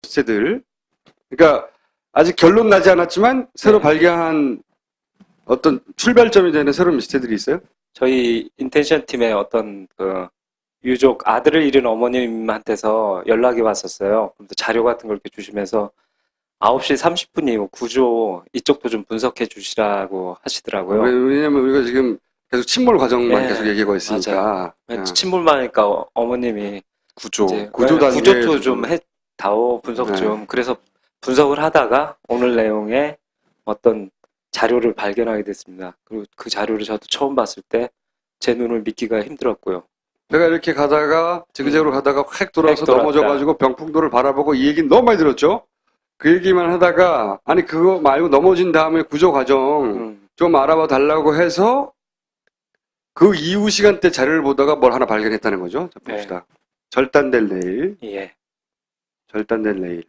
시체들. 그러니까 아직 결론 나지 않았지만 새로 발견한 어떤 출발점이 되는 새로운 미스테리들이 있어요? 저희 인텐션 팀의 어떤 그 유족 아들을 잃은 어머님한테서 연락이 왔었어요. 그럼 자료 같은 걸 이렇게 주시면서 9시 30분 이후 구조 이쪽도 좀 분석해 주시라고 하시더라고요. 왜냐면 우리가 지금 계속 침몰 과정만 네, 계속 얘기하고 있으니까. 침몰만 하니까 어머님이 구조, 이제 구조 단계. 구조도 좀 해다오 분석 좀. 그래서 분석을 하다가 오늘 내용에 어떤 자료를 발견하게 됐습니다. 그리고 그 자료를 저도 처음 봤을 때 제 눈을 믿기가 힘들었고요. 내가 이렇게 가다가 지그재그로 가다가 획 돌아서 획 돌았다. 넘어져가지고 병풍도를 바라보고 이 얘기는 너무 많이 들었죠? 그 얘기만 하다가 아니 그거 말고 넘어진 다음에 구조 과정 좀 알아봐 달라고 해서 그 이후 시간대 자료를 보다가 뭘 하나 발견했다는 거죠. 자, 봅시다. 절단될 레일. 예. 절단될 레일.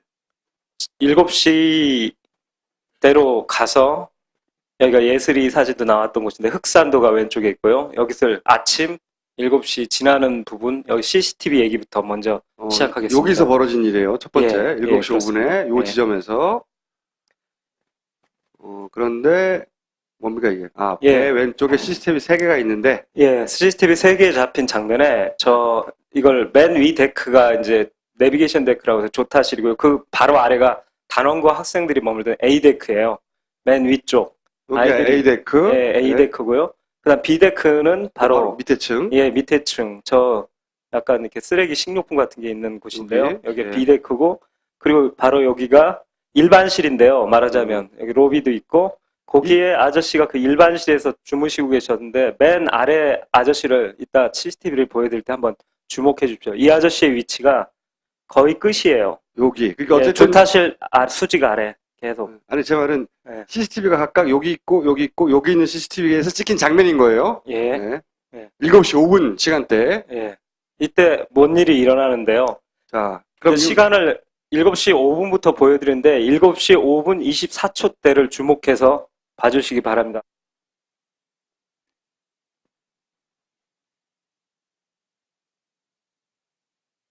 7시대로 가서 여기가 예슬이 사진도 나왔던 곳인데 흑산도가 왼쪽에 있고요. 여기서 아침 7시 지나는 부분 여기 CCTV 얘기부터 먼저 시작하겠습니다. 여기서 벌어진 일이에요. 첫 번째 예, 7시 예, 5분에 요 예. 지점에서 그런데 뭡니까 이게? 배 예. 왼쪽에 CCTV 3개가 있는데 예, CCTV 3개 잡힌 장면에 이걸 맨 위 데크가 이제 내비게이션 데크라고 해서 조타실이고요. 그 바로 아래가 단원과 학생들이 머물던 A 데크예요. 맨 위쪽. 여기가 아이들이- A데크. 예, A 데크고요. 그다음 B 데크는 바로 밑에 층. 예, 밑에 층. 약간 이렇게 쓰레기 식료품 같은 게 있는 곳인데요. 여기 예. B 데크고 그리고 바로 여기가 일반실인데요. 말하자면 여기 로비도 있고 거기에 아저씨가 그 일반실에서 주무시고 계셨는데 맨 아래 아저씨를 이따 CCTV를 보여드릴 때 한번 주목해 주십시오. 이 아저씨의 위치가 거의 끝이에요. 여기. 그러니까 예, 어쨌든 조타실 수직 아래 계속. 아니 제 말은 예. CCTV가 각각 여기 있고 여기 있는 CCTV에서 찍힌 장면인 거예요. 예. 네. 예. 7시 5분 시간대. 예. 이때 뭔 일이 일어나는데요. 자, 그럼 그럼 시간을 7시 5분부터 보여드리는데 7시 5분 24초대를 주목해서 봐주시기 바랍니다.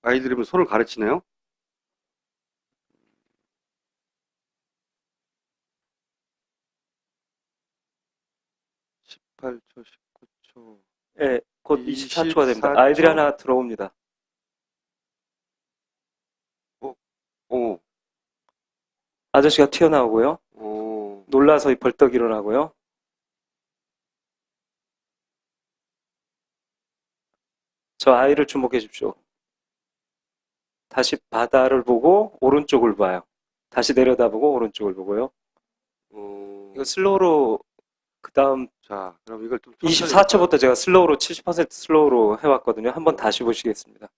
아이들이 손을 가르치네요. (18초) (19초) 예, 곧 24초가 됩니다. 24초. 아이들이 하나 들어옵니다. 오, 아저씨가 튀어나오고요. 오. 놀라서 벌떡 일어나고요. 저 아이를 주목해 주십시오. 다시 바다를 보고 오른쪽을 봐요. 다시 내려다보고 오른쪽을 보고요. 이거 슬로우로 그 다음 자, 그럼 이걸 좀 24초부터 제가 슬로우로 70% 슬로우로 해왔거든요. 한번 다시 보시겠습니다.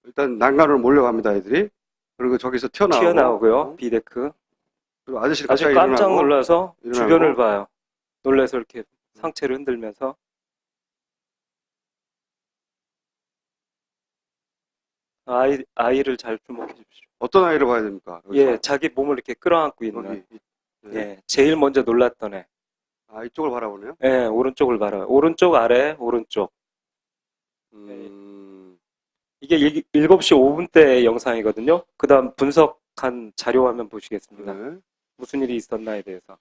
일단 난간으로 몰려갑니다, 아이들이. 그리고 저기서 튀어나오고요. 비데크. 그리고 아저씨 아주 갑자기 깜짝 일어나고, 놀라서 일어나고. 주변을 봐요. 놀라서 이렇게 상체를 흔들면서 아이를 잘 주목해 주십시오. 어떤 아이를 봐야 됩니까? 여기서? 예, 자기 몸을 이렇게 끌어안고 있는. 여기. 네. 예, 제일 먼저 놀랐던 애. 아, 이쪽을 바라보네요. 예, 오른쪽을 봐요. 오른쪽 아래, 오른쪽. 이게 7시 5분 때 영상이거든요. 그 다음 분석한 자료 화면 보시겠습니다. 네. 무슨 일이 있었나에 대해서.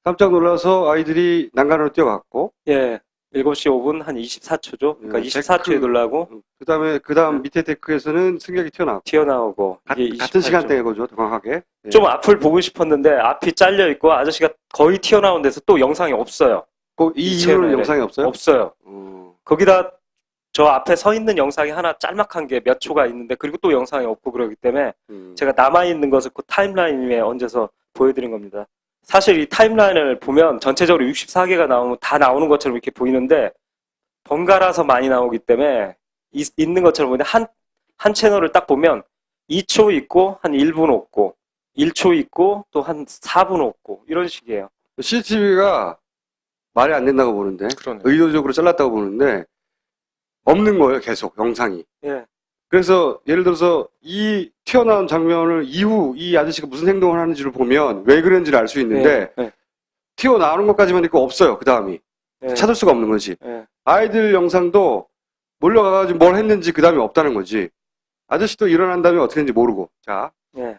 깜짝 놀라서 아이들이 난간으로 뛰어갔고, 예, 7시 5분 한 24초죠. 그러니까 예, 24초에 놀라고 그 다음 밑에 데크에서는 승객이 튀어나오고. 이게 같은 28초. 시간대인 거죠, 정확하게. 예. 좀 앞을 보고 싶었는데 앞이 잘려 있고 아저씨가 거의 튀어나온 데서 또 영상이 없어요. 이 채널에. 이후로는 영상이 없어요? 없어요. 거기다 저 앞에 서 있는 영상이 하나 짤막한 게 몇 초가 있는데 그리고 또 영상이 없고 그러기 때문에 제가 남아있는 것을 그 타임라인 위에 얹어서 보여드린 겁니다. 사실 이 타임라인을 보면 전체적으로 64개가 나오면 다 나오는 것처럼 이렇게 보이는데 번갈아서 많이 나오기 때문에 있는 것처럼 보이는데 한 채널을 딱 보면 2초 있고 한 1분 없고 1초 있고 또 한 4분 없고 이런 식이에요. CCTV가 말이 안 된다고 보는데, 그러네요. 의도적으로 잘랐다고 보는데, 없는 거예요, 계속, 영상이. 예. 그래서, 예를 들어서, 이 튀어나온 장면을 이후 이 아저씨가 무슨 행동을 하는지를 보면 왜 그런지를 알 수 있는데, 예. 튀어나오는 것까지만 있고 없어요, 그 다음이. 예. 찾을 수가 없는 거지. 예. 아이들 영상도 몰려가가지고 뭘 했는지 그 다음에 없다는 거지. 아저씨도 일어난 다음에 어떻게 했는지 모르고. 자, 예.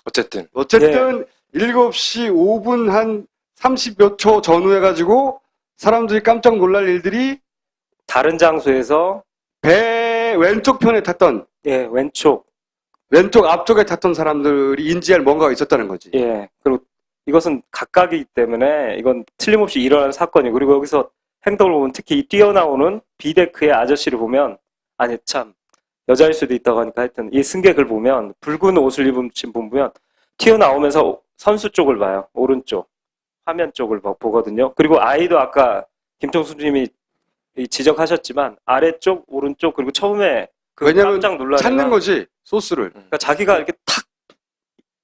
어쨌든. 7시 5분 한 30몇 초 전후 해가지고 사람들이 깜짝 놀랄 일들이 다른 장소에서 배 왼쪽 편에 탔던, 예, 왼쪽. 왼쪽 앞쪽에 탔던 사람들이 인지할 뭔가가 있었다는 거지. 예. 그리고 이것은 각각이기 때문에 이건 틀림없이 일어난 사건이고, 그리고 여기서 행동을 보면 특히 이 뛰어나오는 비데크의 아저씨를 보면, 아니 참 여자일 수도 있다고 하니까 하여튼 이 승객을 보면, 붉은 옷을 입은 분 보면 튀어나오면서 선수 쪽을 봐요. 오른쪽 화면 쪽을 보거든요. 그리고 아이도 아까 김종수님이 지적하셨지만 아래쪽, 오른쪽, 그리고 처음에 그 왜냐면 깜짝 놀라다가 찾는 거지, 소스를. 그러니까 자기가 이렇게 탁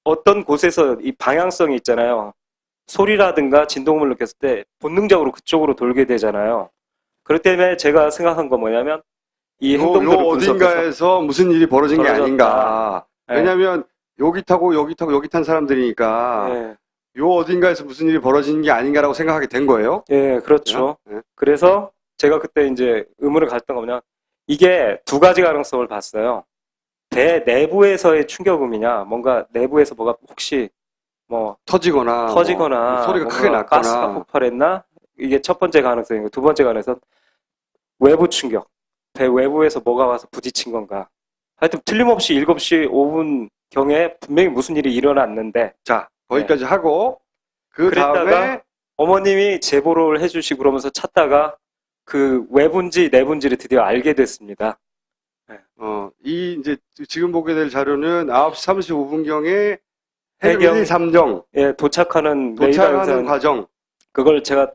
어떤 곳에서 이 방향성이 있잖아요. 소리라든가 진동을 느꼈을 때 본능적으로 그쪽으로 돌게 되잖아요. 그렇기 때문에 제가 생각한 건 뭐냐면 이 요 행동들을 분석해서 어딘가에서 무슨 일이 벌어진 게 벌어졌다. 아닌가. 예. 왜냐면 여기 타고 여기 타고 여기 탄 사람들이니까 예, 요 어딘가에서 무슨 일이 벌어진 게 아닌가라고 생각하게 된 거예요. 예, 그렇죠. 예. 그래서 제가 그때 이제 의문을 갔던 거냐, 이게 두 가지 가능성을 봤어요. 배 내부에서의 충격음이냐, 뭔가 내부에서 뭐가 혹시 뭐 터지거나 터지거나 소리가 크게 뭔가 가스가 났거나. 폭발했나? 이게 첫 번째 가능성이고, 두 번째 가능성은 외부 충격. 배 외부에서 뭐가 와서 부딪힌 건가. 하여튼 틀림없이 7시 5분 경에 분명히 무슨 일이 일어났는데, 자, 거기까지 하고 그 다음에 그랬다가 어머님이 제보를 해주시고 그러면서 찾다가 그 외부인지 내부인지를 드디어 알게 됐습니다. 이 이제 지금 보게 될 자료는 9시 35분경에 해경 해경 1, 2, 3정 예, 도착하는 레이더 도착하는 영상, 과정. 그걸 제가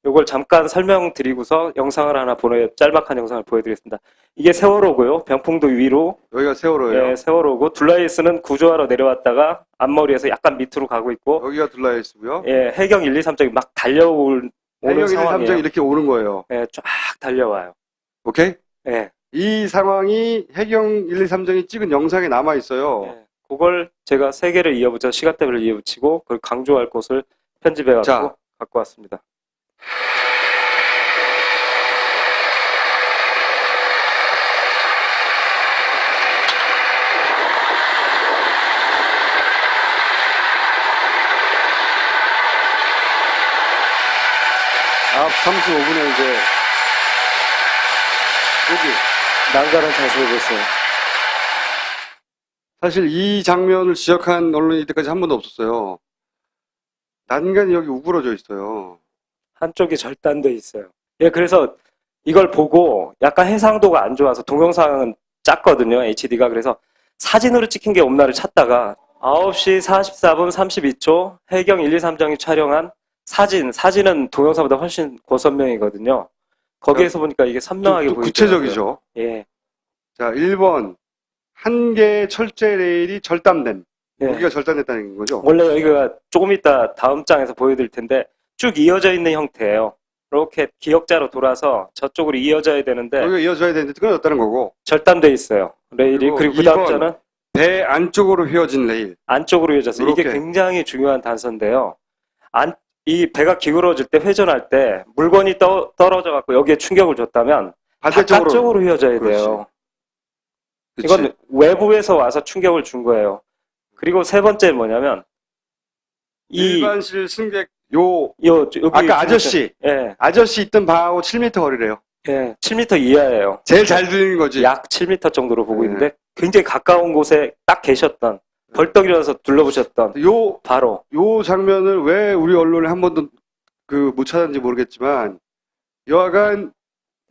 요걸 잠깐 설명드리고서 영상을 하나 짤막한 영상을 보여드리겠습니다. 이게 세월호고요. 병풍도 위로, 여기가 세월호예요. 예, 세월호고, 둘라이스는 구조하러 내려왔다가 앞머리에서 약간 밑으로 가고 있고, 여기가 둘라이스고요. 예, 해경 1, 2, 3정이 막 달려오는 해경 1, 2, 상황이에요. 3정 이렇게 오는 거예요. 예, 쫙 달려와요. 오케이? 예, 이 상황이 해경 1, 2, 3정이 찍은 영상에 남아 있어요. 예. 그걸 제가 세 개를 이어붙여 시간대별로 이어붙이고 그걸 강조할 곳을 편집해가지고 자. 갖고 왔습니다. 아, 35분에 이제 여기 난간을 자세히 보세요. 사실 이 장면을 지적한 언론이 이때까지 한 번도 없었어요. 난간이 여기 우그러져 있어요. 한쪽이 절단돼 있어요. 예, 그래서 이걸 보고 약간 해상도가 안 좋아서 동영상은 작거든요, HD가. 그래서 사진으로 찍힌 게 없나를 찾다가 9시 44분 32초 해경 1, 2, 3정이 촬영한 사진은 동영상보다 훨씬 고선명이거든요. 거기에서 보니까 이게 선명하게 좀 보이더라고요. 구체적이죠. 예. 자, 1번. 한 개의 철제 레일이 절단된. 예. 여기가 절단됐다는 거죠. 원래 여기가 조금 이따 다음 장에서 보여드릴 텐데 쭉 이어져 있는 형태예요. 이렇게 기역자로 돌아서 저쪽으로 이어져야 되는데 여기가 이어져야 되는데 끊어졌다는 거고. 절단돼 있어요. 레일이. 그리고 그 다음 2번. 자는 배 안쪽으로 휘어진 레일. 안쪽으로 이어졌어요. 이게 이렇게. 굉장히 중요한 단서인데요. 이 배가 기울어질 때, 회전할 때 물건이 떨어져 갖고 여기에 충격을 줬다면 반대쪽으로. 바깥쪽으로 휘어져야 그렇지. 돼요. 그치. 이건 외부에서 와서 충격을 준 거예요. 그리고 세 번째는 뭐냐면 일반실 승객 여기 아까 아저씨. 예, 아저씨 있던 방하고 7m 거리래요. 예, 7m 이하예요. 제일 잘 들리는 거지. 약 7m 정도로 보고 네. 있는데 굉장히 가까운 곳에 딱 계셨던, 벌떡 일어나서 둘러보셨던 바로 요 장면을 왜 우리 언론에 한 번도 못 찾았는지 모르겠지만, 여하간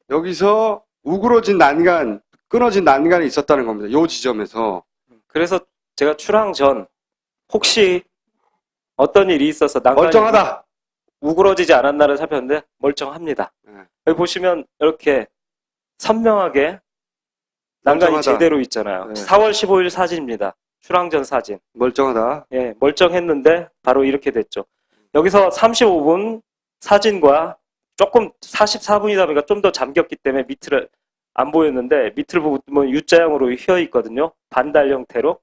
여기서 우그러진 난간, 끊어진 난간이 있었다는 겁니다. 요 지점에서. 그래서 제가 출항 전 혹시 어떤 일이 있어서 난간이 멀쩡하다. 우그러지지 않았나를 살폈는데 멀쩡합니다. 네. 여기 보시면 이렇게 선명하게 난간이 멀쩡하다. 제대로 있잖아요. 네. 4월 15일 사진입니다. 출항 전 사진. 멀쩡하다. 예, 멀쩡했는데 바로 이렇게 됐죠. 여기서 35분 사진과 조금 44분이다 보니까 좀 더 잠겼기 때문에 밑을 안 보였는데, 밑을 보면 U자형으로 휘어 있거든요. 반달 형태로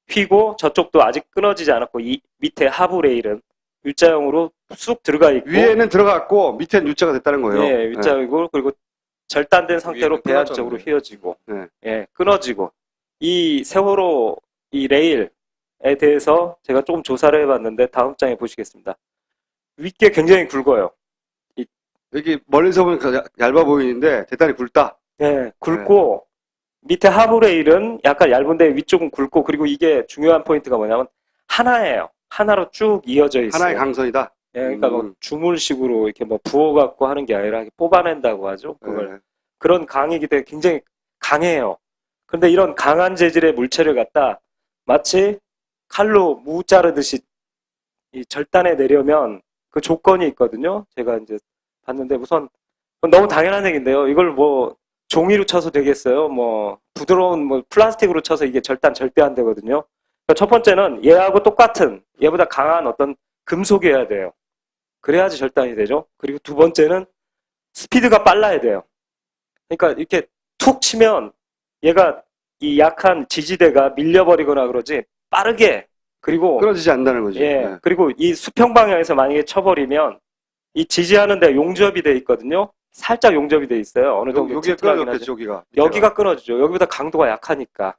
휘고, 저쪽도 아직 끊어지지 않았고 이 밑에 하부 레일은 U자형으로 쑥 들어가 있고, 위에는 들어갔고 밑에는 U자가 됐다는 거예요. 예, U자이고, 그리고 절단된 상태로 위에는 배 안쪽으로 끊어졌네. 휘어지고, 네. 예, 끊어지고. 이 세월호 이 레일에 대해서 제가 조금 조사를 해봤는데 다음 장에 보시겠습니다. 윗게 굉장히 굵어요. 여기 멀리서 보면 얇아 보이는데 대단히 굵다. 예, 굵고 밑에 하부 레일은 약간 얇은데 위쪽은 굵고 그리고 이게 중요한 포인트가 뭐냐면 하나예요. 하나로 쭉 이어져 있어요. 하나의 강선이다. 예, 그러니까 뭐 주물식으로 이렇게 뭐 부어갖고 하는 게 아니라 뽑아낸다고 하죠. 그걸. 네. 그런 강이기 때문에 굉장히 강해요. 그런데 이런 강한 재질의 물체를 갖다 마치 칼로 무 자르듯이 이 절단해 내려면 그 조건이 있거든요. 제가 이제 봤는데 우선 너무 당연한 얘기인데요. 이걸 뭐 종이로 쳐서 되겠어요? 뭐 부드러운 뭐 플라스틱으로 쳐서 이게 절단 절대 안 되거든요. 그러니까 첫 번째는 얘하고 똑같은 얘보다 강한 어떤 금속이어야 돼요. 그래야지 절단이 되죠. 그리고 두 번째는 스피드가 빨라야 돼요. 그러니까 이렇게 툭 치면 얘가 이 약한 지지대가 밀려버리거나 그러지 빠르게 그리고 끊어지지 않는다는 거죠. 예 네. 그리고 이 수평 방향에서 만약에 쳐버리면 이 지지하는 데 용접이 돼 있거든요. 살짝 용접이 돼 있어요. 어느 정도 여기가 튼튼하긴 끊어졌겠죠, 하죠. 여기가. 여기가 끊어지죠. 여기보다 강도가 약하니까.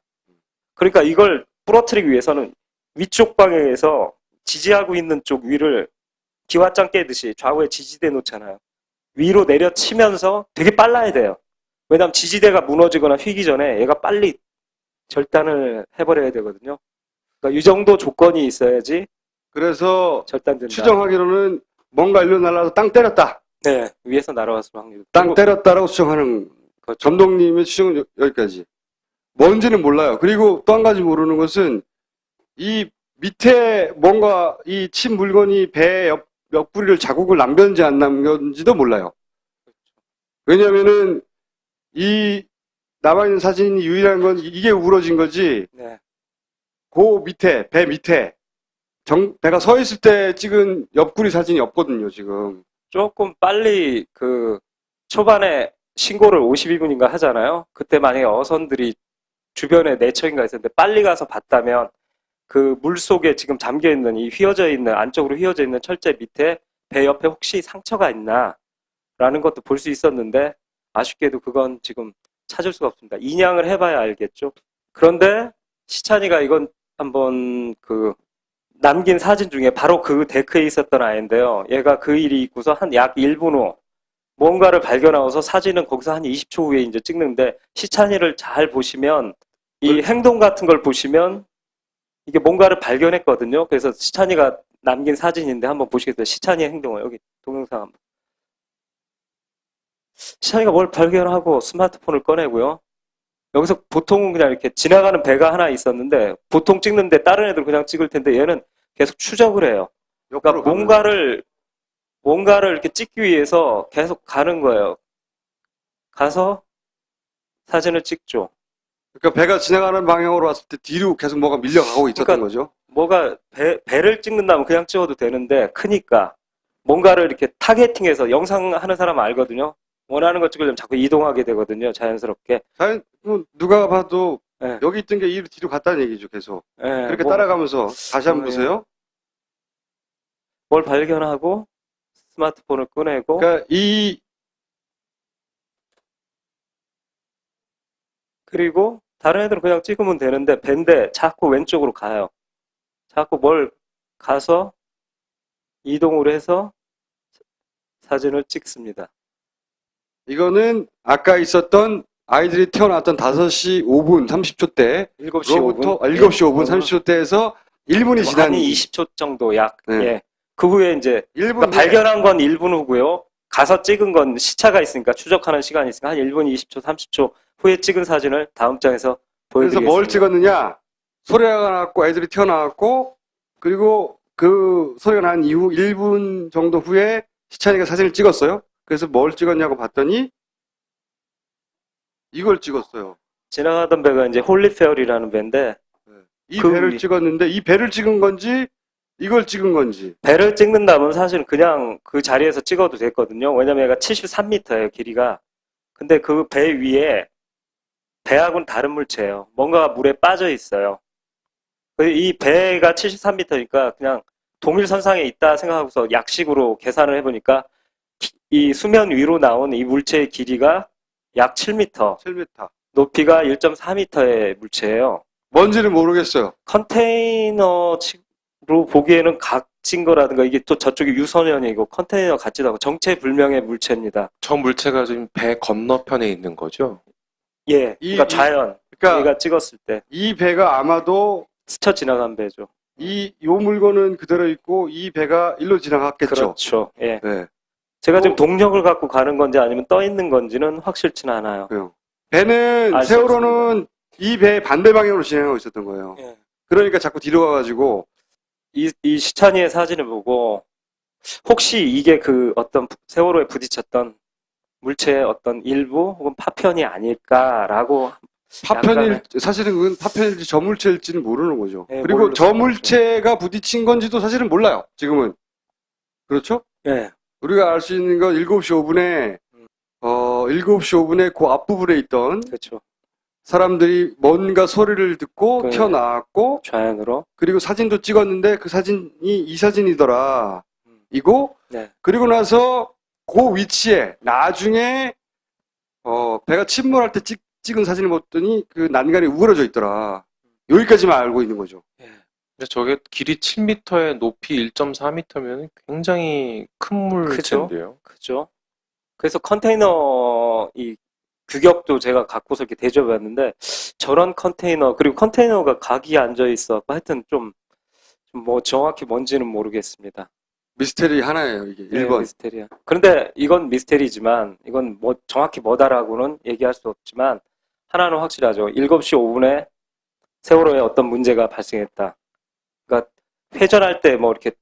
그러니까 이걸 부러뜨리기 위해서는 위쪽 방향에서 지지하고 있는 쪽 위를 기왓장 깨듯이 좌우에 지지대 놓잖아요. 위로 내려치면서 되게 빨라야 돼요. 왜냐하면 지지대가 무너지거나 휘기 전에 얘가 빨리 절단을 해버려야 되거든요. 그러니까 이 정도 조건이 있어야지 그래서 절단된다. 추정하기로는 뭔가 일로 날아서 땅 때렸다. 네, 위에서 날아왔을 확률. 땅 때렸다라고 추정하는 그렇죠. 점동님의 추정은 여기까지. 뭔지는 몰라요. 그리고 또 한 가지 모르는 것은 이 밑에 뭔가 이 친 물건이 배 옆구리를 자국을 남겼는지 안 남겼는지도 몰라요. 왜냐면은 이 남아있는 사진이 유일한 건 이게 우러진 거지. 네. 그 밑에 배 밑에 배가 서 있을 때 찍은 옆구리 사진이 없거든요, 지금. 조금 빨리 그 초반에 신고를 52분인가 하잖아요. 그때 만약에 어선들이 주변에 4척인가 있었는데 빨리 가서 봤다면 그 물 속에 지금 잠겨 있는 이 휘어져 있는 안쪽으로 휘어져 있는 철제 밑에 배 옆에 혹시 상처가 있나 라는 것도 볼 수 있었는데 아쉽게도 그건 지금 찾을 수가 없습니다. 인양을 해봐야 알겠죠. 그런데 시찬이가 이건 한번 그 남긴 사진 중에 바로 그 데크에 있었던 아이인데요. 얘가 그 일이 있고서 한 약 1분 후 뭔가를 발견하고서 사진은 거기서 한 20초 후에 이제 찍는데 시찬이를 잘 보시면 이 행동 같은 걸 보시면 이게 뭔가를 발견했거든요. 그래서 시찬이가 남긴 사진인데 한번 보시겠어요. 시찬이의 행동을 여기 동영상 한번. 시찬이가 뭘 발견하고 스마트폰을 꺼내고요. 여기서 보통은 그냥 이렇게 지나가는 배가 하나 있었는데 보통 찍는데 다른 애들 그냥 찍을 텐데 얘는 계속 추적을 해요. 그러니까 뭔가를 이렇게 찍기 위해서 계속 가는 거예요. 가서 사진을 찍죠. 그러니까 배가 지나가는 방향으로 왔을 때 뒤로 계속 뭐가 밀려가고 있었던 그러니까 거죠. 뭐가 배를 찍는다면 그냥 찍어도 되는데 크니까 뭔가를 이렇게 타겟팅해서 영상 하는 사람은 알거든요. 원하는 거 찍으려면 자꾸 이동하게 되거든요. 자연스럽게. 누가 봐도 네. 여기 있던 게 이로 뒤로 갔다는 얘기죠, 계속. 네, 그렇게 따라가면서 다시 한번 보세요. 뭘 발견하고 스마트폰을 꺼내고 그러니까 그리고 다른 애들은 그냥 찍으면 되는데 밴데 자꾸 왼쪽으로 가요. 자꾸 뭘 가서 이동을 해서 사진을 찍습니다. 이거는 아까 있었던 아이들이 태어났던 5시 5분 30초 때 7시 5분? 7시 5분 30초 때에서 1분이 지난 한 20초 정도 약. 네. 예. 그 후에 이제 1분 그러니까 발견한 건 1분 후고요. 가서 찍은 건 시차가 있으니까 추적하는 시간이 있으니까 한 1분 20초 30초 후에 찍은 사진을 다음 장에서 그래서 보여드리겠습니다. 뭘 찍었느냐? 소리가 났고 애들이 튀어나왔고 그리고 그 소리가 난 이후 1분 정도 후에 시찬이가 사진을 찍었어요. 그래서 뭘 찍었냐고 봤더니 이걸 찍었어요. 지나가던 배가 이제 홀리페어리라는 배인데 이 그 배를 찍었는데 이 배를 찍은 건지 이걸 찍은 건지. 배를 찍는다면 사실은 그냥 그 자리에서 찍어도 됐거든요. 왜냐면 얘가 73m예요, 길이가. 근데 그 배 위에 배하고는 다른 물체예요. 뭔가가 물에 빠져 있어요. 이 배가 73m니까 그냥 동일선상에 있다 생각하고서 약식으로 계산을 해보니까 이 수면 위로 나온 이 물체의 길이가 약 7m, 7m. 높이가 1.4m의 물체예요. 뭔지는 모르겠어요. 컨테이너로 보기에는 각진 거라든가 이게 또 저쪽이 유선연이고 컨테이너 같지도 않고 정체불명의 물체입니다. 저 물체가 지금 배 건너편에 있는 거죠? 예, 그러니까 자연. 그러니까 우리가 찍었을 때 이 배가 아마도 스쳐 지나간 배죠. 요 물건은 그대로 있고 이 배가 일로 지나갔겠죠. 그렇죠. 예. 네. 제가 지금 동력을 갖고 가는 건지 아니면 떠 있는 건지는 확실치는 않아요. 그래요. 배는 알수 세월호는 이 배의 반대 방향으로 진행하고 있었던 거예요. 예. 그러니까 자꾸 뒤로 가가지고 이 시찬이의 사진을 보고 혹시 이게 그 어떤 세월호에 부딪혔던 물체의 어떤 일부 혹은 파편이 아닐까라고 사실은 그건 파편일지 저물체일지는 모르는 거죠. 예, 그리고 모르는 저물체가 부딪힌 건지도 사실은 몰라요. 지금은. 그렇죠? 예. 우리가 알 수 있는 건 7시 5분에 7시 5분에 그 앞부분에 있던 그렇죠. 사람들이 뭔가 소리를 듣고 네. 튀어나왔고 좌연으로. 그리고 사진도 찍었는데 그 사진이 이 사진이더라. 이고 네. 그리고 나서 그 위치에 나중에 배가 침몰할 때 찍은 사진을 봤더니 그 난간이 우그러져 있더라. 여기까지만 알고 있는 거죠. 예. 근데 저게 길이 7m에 높이 1.4m면 굉장히 큰 물체인데요. 그죠. 그래서 컨테이너 이 규격도 제가 갖고서 이렇게 대접해봤는데 저런 컨테이너 그리고 컨테이너가 각이 앉아 있어 하여튼 좀 뭐 정확히 뭔지는 모르겠습니다. 미스테리 하나예요, 이게. 네, 1번. 미스테리야. 그런데 이건 미스테리지만 이건 뭐 정확히 뭐다라고는 얘기할 수 없지만 하나는 확실하죠. 7시 5분에 세월호에 어떤 문제가 발생했다. 그러니까 회전할 때 뭐 이렇게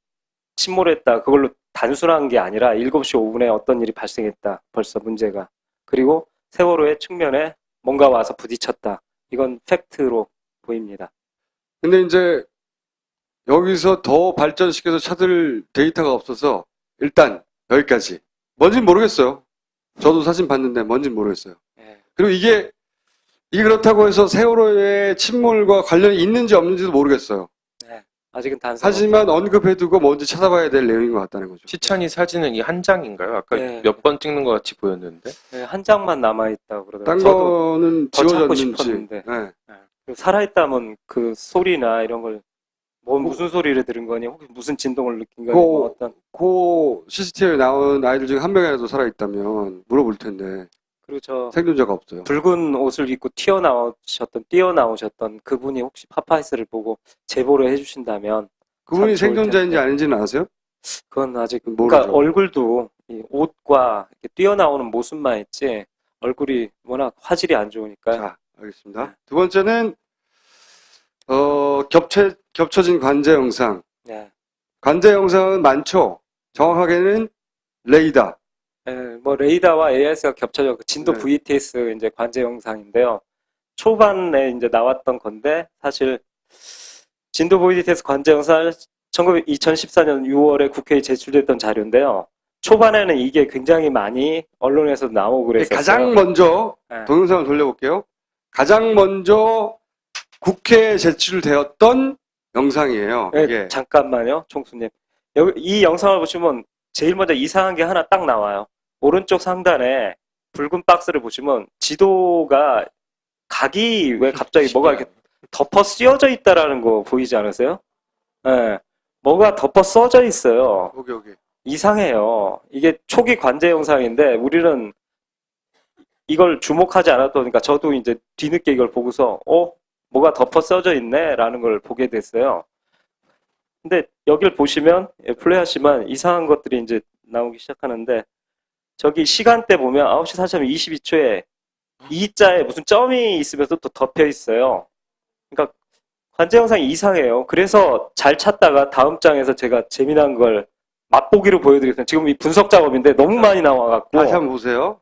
침몰했다. 그걸로 단순한 게 아니라 7시 5분에 어떤 일이 발생했다. 벌써 문제가. 그리고 세월호의 측면에 뭔가 와서 부딪혔다. 이건 팩트로 보입니다. 근데 이제 여기서 더 발전시켜서 찾을 데이터가 없어서 일단 여기까지. 뭔진 모르겠어요. 저도 사진 봤는데 뭔진 모르겠어요. 예. 그리고 이게 그렇다고 해서 세월호의 침몰과 관련이 있는지 없는지도 모르겠어요. 네. 아직은 단서. 하지만 언급해두고 뭔지 찾아봐야 될 내용인 것 같다는 거죠. 시찬이 사진은 이 한 장인가요? 아까 네. 몇 번 찍는 것 같이 보였는데. 네, 한 장만 남아있다고 그러더라고요. 딴 저도 거는 더 찾고 지워졌는지. 싶었는데. 네. 살아있다면 그 소리나 이런 걸 무슨 소리를 들은 거니 혹시 무슨 진동을 느낀 거니 뭐 어떤 그 CCTV에 나온 아이들 중에 한 명이라도 살아있다면 물어볼 텐데 그리고 저 생존자가 없어요. 붉은 옷을 입고 뛰어나오셨던 그분이 혹시 파파이스를 보고 제보를 해주신다면 그분이 참 좋을 생존자인지 텐데. 아닌지는 아세요? 그건 아직 모르죠. 그러니까 얼굴도 이 옷과 이렇게 뛰어나오는 모습만 있지 얼굴이 워낙 화질이 안 좋으니까 자, 알겠습니다. 두 번째는 겹쳐진 관제 영상. 네. 관제 영상은 많죠. 정확하게는 레이더. 예, 뭐 레이더와 AIS가 겹쳐져 그 진도 네. VTS 이제 관제 영상인데요. 초반에 이제 나왔던 건데 사실 진도 VTS 관제 영상 2014년 6월에 국회에 제출됐던 자료인데요. 초반에는 이게 굉장히 많이 언론에서 나오고 그랬었어요. 가장 먼저 네. 동영상을 돌려볼게요. 가장 먼저 국회에 제출되었던 영상이에요. 네, 이게. 잠깐만요, 총수님. 이 영상을 보시면 제일 먼저 이상한 게 하나 딱 나와요. 오른쪽 상단에 붉은 박스를 보시면 지도가 각이 왜 갑자기 뭐가 이렇게 덮어 씌워져 있다라는 거 보이지 않으세요? 네, 뭐가 덮어 써져 있어요. 여기. 이상해요. 이게 초기 관제 영상인데 우리는 이걸 주목하지 않았던 그러니까 저도 이제 뒤늦게 이걸 보고서 뭐가 덮어 써져 있네 라는 걸 보게 됐어요. 근데 여길 보시면 플레이하시면 이상한 것들이 이제 나오기 시작하는데 저기 시간대 보면 9시 4분 22초에 E자에 무슨 점이 있으면서 또 덮여 있어요. 그러니까 관제 영상이 이상해요. 그래서 잘 찾다가 다음 장에서 제가 재미난 걸 맛보기로 보여드리겠습니다. 지금 이 분석 작업인데 너무 많이 나와갖고 다시 한번 보세요.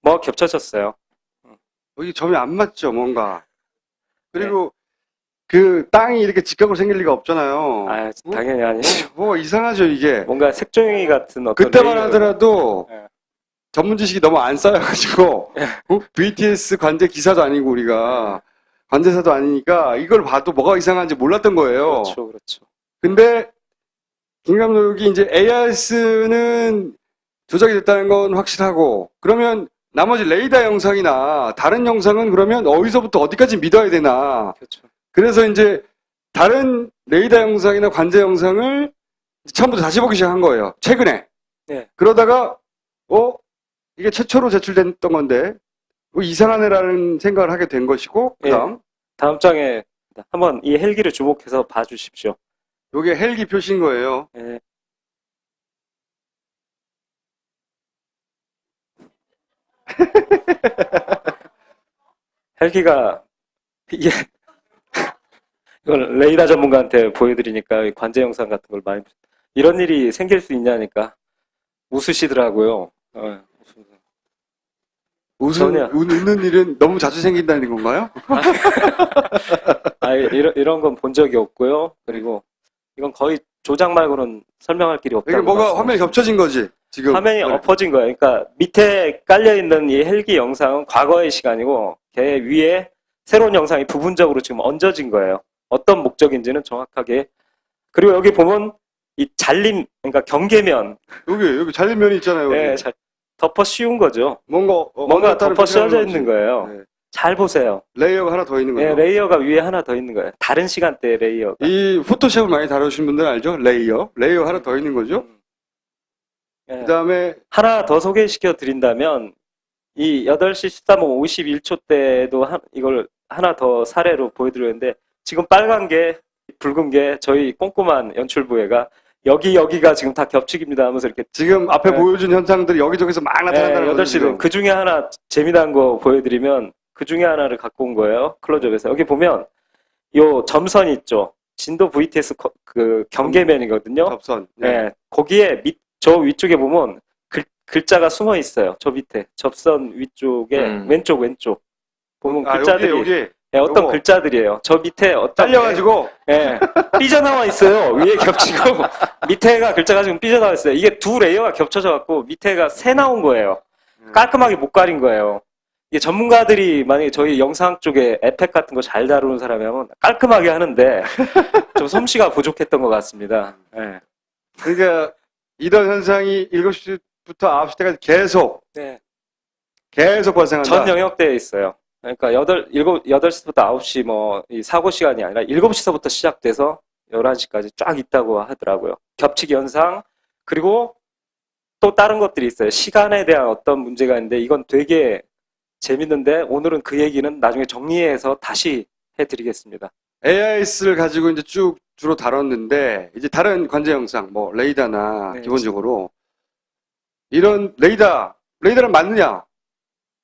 뭐 겹쳐졌어요. 여기 점이 안 맞죠, 뭔가. 그리고 그 땅이 이렇게 직각으로 생길 리가 없잖아요. 아, 당연히 아니죠. 뭐가 이상하죠, 이게. 뭔가 색종이 같은 어떤 그때만 레이어. 하더라도 예. 전문 지식이 너무 안 쌓여가지고 BTS 관제 기사도 아니고 우리가 관제사도 아니니까 이걸 봐도 뭐가 이상한지 몰랐던 거예요. 그렇죠. 근데 김 감독이 이제 ARS는 조작이 됐다는 건 확실하고, 그러면 나머지 레이더 영상이나 다른 영상은 그러면 어디서부터 어디까지 믿어야 되나. 그렇죠. 그래서 이제 다른 레이더 영상이나 관제 영상을 처음부터 다시 보기 시작한 거예요. 최근에. 네. 그러다가 이게 최초로 제출됐던 건데 이상하네라는 생각을 하게 된 것이고, 그다음 다음 장에 한번 이 헬기를 주목해서 봐주십시오. 이게 헬기 표시인 거예요. 예. 헬기가 이게 이걸 레이더 전문가한테 보여드리니까 관제 영상 같은 걸 많이 이런 일이 생길 수 있냐니까 웃으시더라고요. 전혀. 웃는 일은 너무 자주 생긴다는 건가요? 이런 건 본 적이 없고요. 그리고 이건 거의 조작 말고는 설명할 길이 없다. 이게 뭐가 화면이 겹쳐진 거지, 지금. 화면이 엎어진 거예요. 그러니까 밑에 깔려있는 이 헬기 영상은 과거의 시간이고 걔 위에 새로운 영상이 부분적으로 지금 얹어진 거예요. 어떤 목적인지는 정확하게. 그리고 여기 보면 이 잘림, 그러니까 경계면. 여기 잘린 면이 있잖아요. 여기. 네, 덮어 씌운 거죠. 뭔가 덮어 씌워져 있는 거예요. 네. 잘 보세요. 레이어가 하나 더 있는 거예요. 네, 레이어가 위에 하나 더 있는 거예요. 다른 시간대의 레이어. 이 포토샵을 많이 다루신 분들은 알죠? 레이어 하나 더 있는 거죠. 네. 그 다음에 하나 더 소개시켜 드린다면 이 8시 13분 51초 때도 이걸 하나 더 사례로 보여드렸는데 지금 빨간 게 붉은 게 저희 꼼꼼한 연출부회가 여기가 지금 다 겹치기입니다 하면서 이렇게 지금 앞에 네. 보여준 현상들이 여기저기서 막 나타난다는 거죠. 8시는 그 중에 하나 재미난 거 보여드리면 그 중에 하나를 갖고 온 거예요. 클로즈업에서. 여기 보면 요 점선 있죠. 진도 VTS 그 경계면이거든요. 접선. 네. 거기에 저 위쪽에 보면 글자가 숨어 있어요. 저 밑에 접선 위쪽에 왼쪽 보면 글자들이 여기 네, 어떤 요거. 글자들이에요. 저 밑에 어떤 딸려가지고 예, 삐져나와 있어요. 위에 겹치고 밑에가 글자가 지금 삐져나와 있어요. 이게 두 레이어가 겹쳐져 갖고 밑에가 새 나온 거예요. 깔끔하게 못 가린 거예요. 이게 전문가들이 만약에 저희 영상 쪽에 에펙 같은 거 잘 다루는 사람이라면 깔끔하게 하는데 좀 솜씨가 부족했던 것 같습니다. 예. 그러니까 이런 현상이 7시부터 9시 때까지 계속 발생한다. 전 영역대에 있어요. 그러니까 8시부터 9시 이 사고 시간이 아니라 7시서부터 시작돼서 11시까지 쫙 있다고 하더라고요. 겹치기 현상, 그리고 또 다른 것들이 있어요. 시간에 대한 어떤 문제가 있는데 이건 되게 재밌는데 오늘은 그 얘기는 나중에 정리해서 다시 해드리겠습니다. AIS를 가지고 이제 쭉 주로 다뤘는데 이제 다른 관제 영상, 레이더나 네, 기본적으로 이런 레이더는 맞느냐?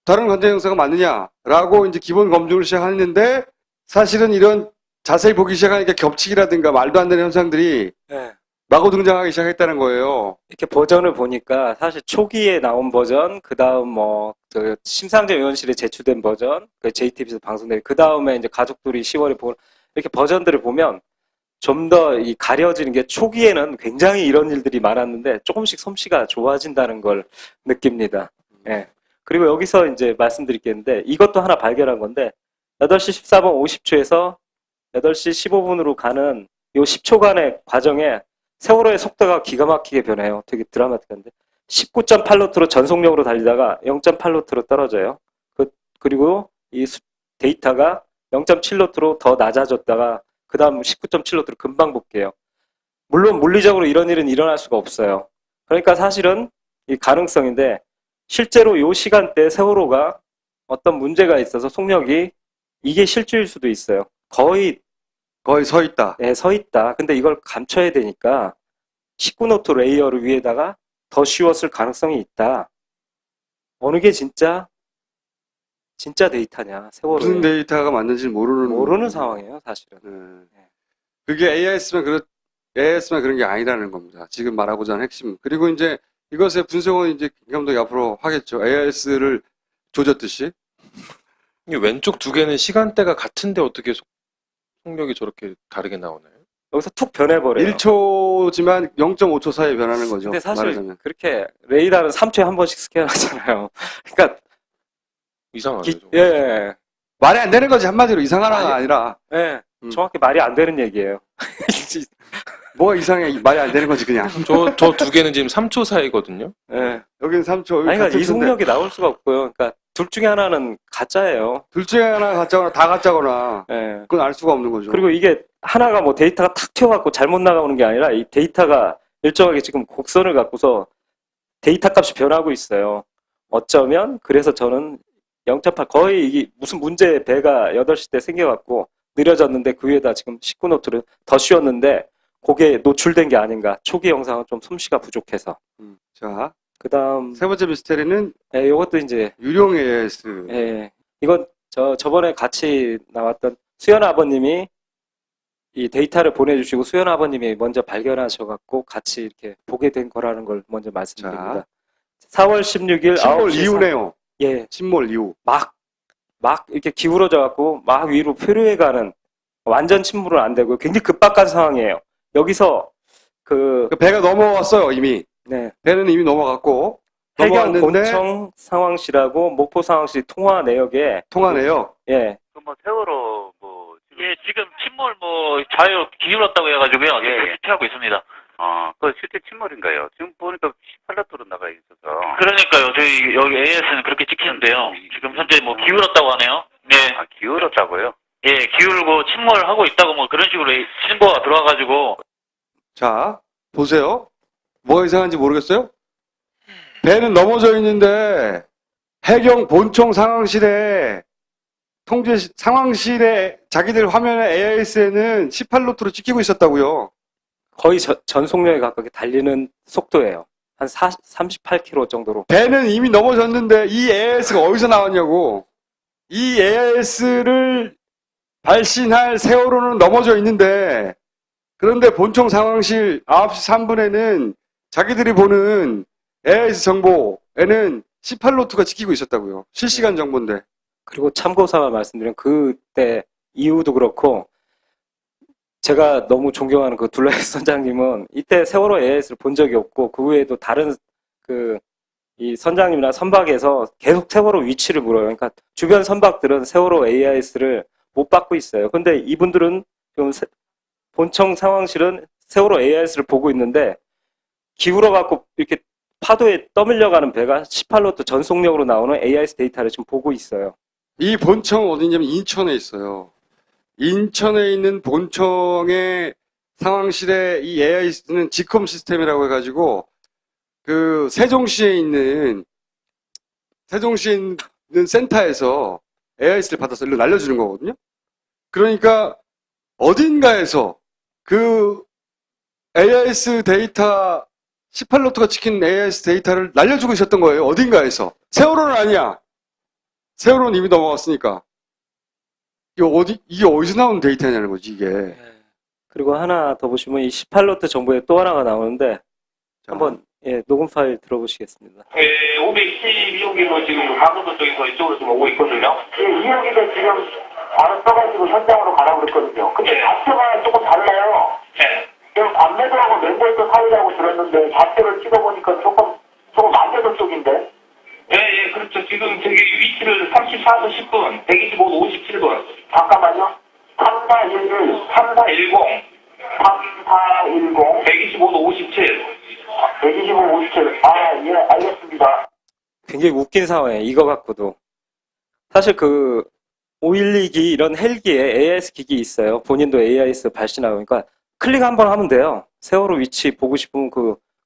다른 관제 영상은 맞느냐라고 이제 기본 검증을 시작했는데 사실은 이런 자세히 보기 시작하니까 겹치기라든가 말도 안 되는 현상들이 네. 마구 등장하기 시작했다는 거예요. 이렇게 버전을 보니까 사실 초기에 나온 버전, 그 다음 그 심상정 의원실에 제출된 버전, 그 JTBC에서 방송된, 그 다음에 이제 가족들이 10월에 보는 이렇게 버전들을 보면 좀 더 이 가려지는 게 초기에는 굉장히 이런 일들이 많았는데 조금씩 솜씨가 좋아진다는 걸 느낍니다. 예. 그리고 여기서 이제 말씀드릴 게 있는데 이것도 하나 발견한 건데 8시 14분 50초에서 8시 15분으로 가는 요 10초간의 과정에 세월호의 속도가 기가 막히게 변해요. 되게 드라마틱한데 19.8노트로 전속력으로 달리다가 0.8노트로 떨어져요. 그리고 이 데이터가 0.7노트로 더 낮아졌다가 그 다음 19.7노트로 금방 복귀해요. 물론 물리적으로 이런 일은 일어날 수가 없어요. 그러니까 사실은 이 가능성인데 실제로 이 시간대에 세월호가 어떤 문제가 있어서 속력이 이게 실주일 수도 있어요. 거의 서 있다. 네, 서 있다. 근데 이걸 감춰야 되니까 19노트 레이어를 위에다가 더 씌웠을 가능성이 있다. 어느 게 진짜 데이터냐, 세월호에. 무슨 데이터가 맞는지 모르는 상황이에요, 사실은. 네. 그게 AIS만 그런 게 아니라는 겁니다. 지금 말하고자 하는 핵심. 그리고 이제 이것의 분석은 이제 김 감독이 앞으로 하겠죠. AIS를 조졌듯이. 이 왼쪽 두 개는 시간대가 같은데 어떻게 속력이 저렇게 다르게 나오나요? 여기서 툭 변해버려요. 1초지만 0.5초 사이에 변하는 거죠. 근데 사실 말하자면. 그렇게 레이더는 3초에 한 번씩 스캔하잖아요. 그러니까 이상하죠. 예. 말이 안 되는 거지. 한마디로 이상하다가 아니라. 예. 정확히 말이 안 되는 얘기예요. 뭐가 이상해? 말이 안 되는 거지 그냥. 저 두 개는 지금 3초 사이거든요. 예. 여기는 3초. 아니, 그러니까 이속력이 나올 수가 없고요. 그러니까 둘 중에 하나는 가짜예요. 둘 중에 하나 가짜거나 다 가짜거나 예. 그건 알 수가 없는 거죠. 그리고 이게 하나가 뭐 데이터가 탁 튀어갖고 잘못 나가오는 게 아니라 이 데이터가 일정하게 지금 곡선을 갖고서 데이터 값이 변하고 있어요. 어쩌면 그래서 저는 0.8 거의 이게 무슨 문제 배가 8시 때 생겨갖고 느려졌는데 그 위에다 지금 19노트를 더 씌웠는데 그게 노출된 게 아닌가. 초기 영상은 좀 솜씨가 부족해서. 자, 그 다음, 세 번째 미스테리는 예, 요것도 이제, 유령 AS. 예, 이건 저번에 같이 나왔던 수연 아버님이 이 데이터를 보내주시고 수연 아버님이 먼저 발견하셔갖고 같이 이렇게 보게 된 거라는 걸 먼저 말씀드립니다. 4월 16일 침몰 9시 이후네요. 예, 침몰 이후. 막 이렇게 기울어져갖고 막 위로 표류해가는 완전 침몰은 안 되고 굉장히 급박한 상황이에요. 여기서 그 배가 넘어왔어요 이미. 네, 배는 이미 넘어갔고 해경 넘어왔는데 본청 상황실하고 목포 상황실 통화 내역에 통하네요. 예, 뭐 세월호 뭐 예, 지금 침몰 뭐 좌우 기울었다고 해가지고요. 예. 피하고 있습니다. 그 실제 침몰인가요? 지금 보니까 18라토로 나가 있어서. 그러니까요. 저희 여기 AS는 그렇게 찍히는데요. 지금 현재 뭐 기울었다고 하네요. 네. 아, 기울었다고요? 예, 기울고 침몰하고 있다고 뭐 그런 식으로 신고가 들어와가지고. 자, 보세요. 뭐가 이상한지 모르겠어요? 배는 넘어져 있는데 해경 본청 상황실에 상황실에 자기들 화면에 AIS에는 18노트로 찍히고 있었다고요. 거의 전속력에 가깝게 달리는 속도예요. 한 38km 정도로. 배는 이미 넘어졌는데 이 AIS가 어디서 나왔냐고. 이 AIS를 발신할 세월호는 넘어져 있는데 그런데 본청 상황실 9시 3분에는 자기들이 보는 AIS 정보에는 18노트가 찍히고 있었다고요. 실시간 정보인데. 그리고 참고삼아 말씀드리면 그때 이후도 그렇고 제가 너무 존경하는 그 둘레 선장님은 이때 세월호 AIS를 본 적이 없고 그 외에도 다른 이 선장님이나 선박에서 계속 세월호 위치를 물어요. 그러니까 주변 선박들은 세월호 AIS를 못 받고 있어요. 근데 이분들은 지금 본청 상황실은 세월호 AIS를 보고 있는데 기울어 갖고 이렇게 파도에 떠밀려가는 배가 18노트 전속력으로 나오는 AIS 데이터를 지금 보고 있어요. 이 본청 어디냐면 인천에 있어요. 인천에 있는 본청의 상황실에 이 AIS는 지컴 시스템이라고 해가지고 그 세종시에 있는 센터에서 AIS를 받아서 일로 날려주는 거거든요. 그러니까 어딘가에서 그 AIS 데이터 18노트가 찍힌 AIS 데이터를 날려주고 있었던 거예요. 어딘가에서. 세월호는 아니야. 세월호는 이미 넘어갔으니까. 이게 어디서 나온 데이터냐는 거지, 이게. 그리고 하나 더 보시면 이 18노트 정보에 또 하나가 나오는데 자, 한번 녹음 파일 들어보시겠습니다. 512호기로 지금 강원도 쪽에서 이쪽으로 좀 오고 있거든요. 예, 이호기가 지금 바로 써가지고 현장으로 가라고 그랬거든요. 근데 네. 좌표가 조금 달라요. 네. 지금 관매도하고 맹골도 사이라고 들었는데 좌표를 찍어보니까 조금 만개도 쪽인데. 예, 그렇죠. 지금 저기 위치를 34도 10분, 125도 57분, 잠깐만요. 3411, 3410, 3410, 125도 57. 125, 57. 아, 예, 알겠습니다. 굉장히 웃긴 상황이에요. 이거 갖고도. 사실 그 512기 이런 헬기에 AIS 기기 있어요. 본인도 AIS 발신하고. 그러니까 클릭 한번 하면 돼요. 세월호 위치 보고 싶으면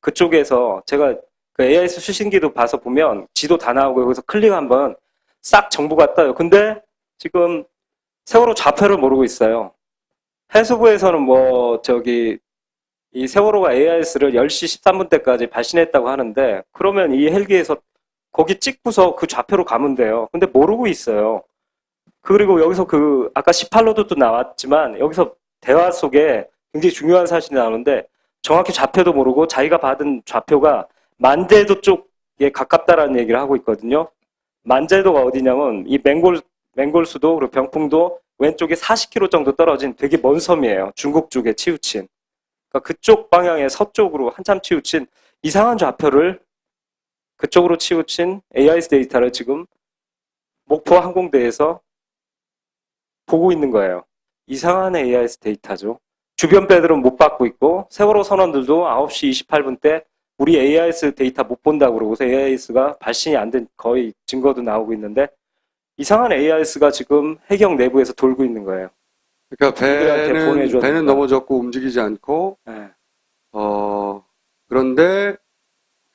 그쪽에서 제가 그 AIS 수신기도 봐서 보면 지도 다 나오고 여기서 클릭 한번 싹 정보가 떠요. 근데 지금 세월호 좌표를 모르고 있어요. 해수부에서는 이 세월호가 AIS를 10시 13분 때까지 발신했다고 하는데 그러면 이 헬기에서 거기 찍고서 그 좌표로 가면 돼요. 근데 모르고 있어요. 그리고 여기서 아까 18로드도 나왔지만 여기서 대화 속에 굉장히 중요한 사실이 나오는데 정확히 좌표도 모르고 자기가 받은 좌표가 만제도 쪽에 가깝다라는 얘기를 하고 있거든요. 만제도가 어디냐면 이 맹골수도 그리고 병풍도 왼쪽에 40km 정도 떨어진 되게 먼 섬이에요. 중국 쪽에 치우친. 그러니까 그쪽 방향의 서쪽으로 한참 치우친 이상한 좌표를 그쪽으로 치우친 AIS 데이터를 지금 목포 항공대에서 보고 있는 거예요. 이상한 AIS 데이터죠. 주변 배들은 못 받고 있고 세월호 선원들도 9시 28분 때 우리 AIS 데이터 못 본다고 그러고서 AIS가 발신이 안 된 거의 증거도 나오고 있는데 이상한 AIS가 지금 해경 내부에서 돌고 있는 거예요. 그러니까 우리한테 보내줘야 배는 된다. 넘어졌고 움직이지 않고, 네. 그런데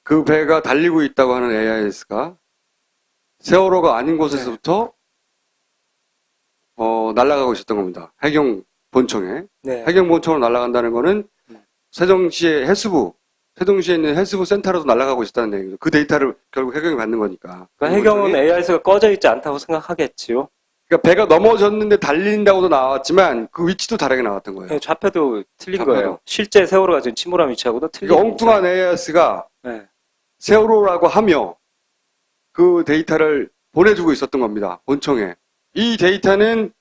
그 배가 달리고 있다고 하는 AIS가 세월호가 아닌 곳에서부터 날아가고 있었던 겁니다. 해경 본청에. 네. 해경 본청으로 날아간다는 거는 세종시의 세종시에 있는 해수부 센터로도 날아가고 있었다는 얘기죠. 그 데이터를 결국 해경이 받는 거니까. 그러니까 해경은 AIS가 꺼져 있지 않다고 생각하겠지요. 그러니까 배가 넘어졌는데 달린다고도 나왔지만 그 위치도 다르게 나왔던 거예요. 네, 좌표도 틀린 좌표도. 거예요. 실제 세월호가 지금 침몰한 위치하고도 틀린 그러니까 엉뚱한 AIS가 네. 세월호라고 하며 그 데이터를 보내주고 있었던 겁니다. 본청에. 이 데이터는